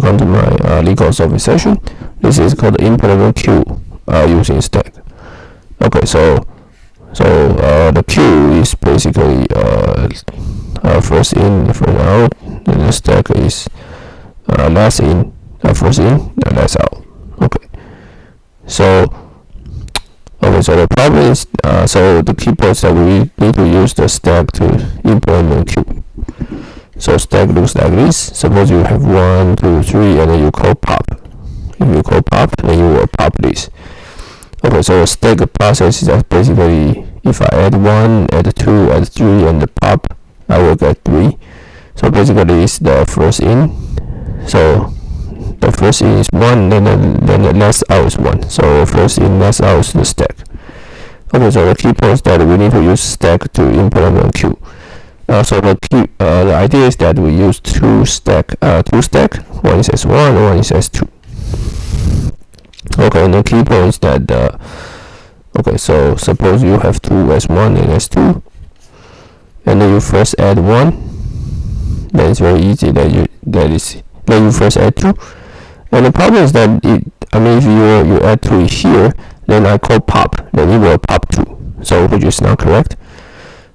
welcome to my Leetcode solving session. This is called the implement queue using stack. Okay, so the queue is basically first in, first out, and the stack is last in, first in, and last out. Okay, so the problem is so the key point is that we need to use the stack to implement queue. So stack looks like this. Suppose you have 1, 2, 3, and then you call pop. If you call pop, then you will pop this. Okay, so a stack process is that basically if I add 1, add 2, add 3, and the pop, I will get 3. So basically it's the first in. So the first in is 1, then the last out is 1. So first in, last out is the stack. Okay, so the key point is that we need to use stack to implement queue. So the idea is that we use two stack. One is S1, one is S2. Okay, and the key point is that okay, so suppose you have two S1 and S2, and then you first add 1. Then it's very easy that you first add 2. And the problem is that if you add 3 here, then I call pop, then it will pop 2. So which is not correct.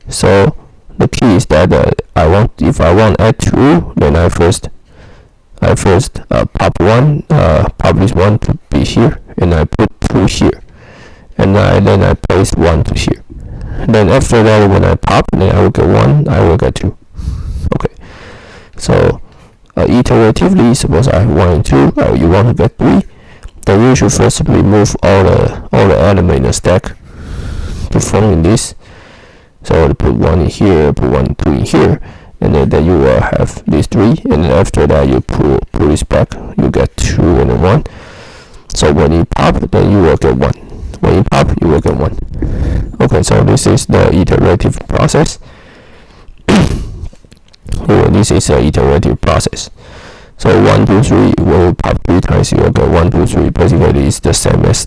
So the key is that if I want add 2, then I first pop 1, pop this 1 to be here, and I put 2 here, and then I place 1 to here. Then after that, when I pop, then I will get 1, I will get 2. Okay, so iteratively, suppose I have 1 and 2, you want to get 3, then you should first remove all the elements in the stack to form this. So put 1 in here, put 1, 2 in here, and then you will have these 3, and then after that you pull this back, you get 2 and 1. So when you pop, then you will get 1. When you pop, you will get 1. Okay, so this is the iterative process. This is the iterative process. So 1, 2, 3, when you pop 3 times, you will get 1, 2, 3. Basically, it's the same as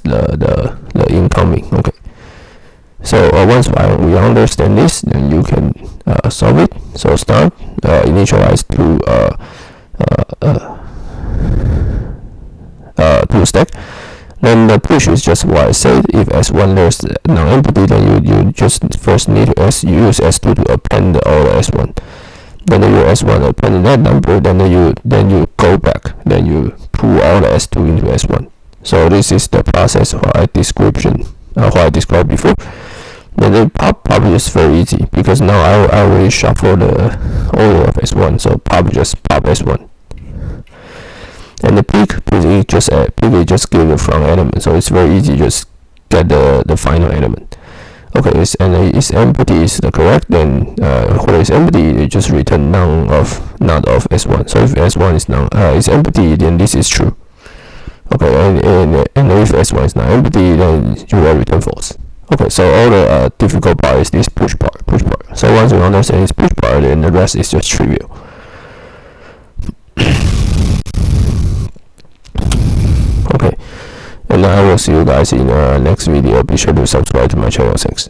the incoming. Okay. So once we understand this, then you can solve it. So start initialize to stack. Then the push is just what I said. If S1 there's non-empty, then you just first need to use S2 to append all the S1. Then you S1 append that number. Then you go back. Then you pull all the S2 into S1. So this is the process what I described before. Then the pop is very easy because now I already shuffle the order of S1, so just pop S1. And the pick just give the front element, so it's very easy, just get the final element. Okay, it's empty is the correct, then when it's empty, you just return none of S1. So if S1 is empty, then this is true. Okay, and if S1 is not empty, then you will return false. Okay, so all the difficult part is this push part. So once you understand this push part, then the rest is just trivial. Okay, and I will see you guys in the next video. Be sure to subscribe to my channel. Thanks.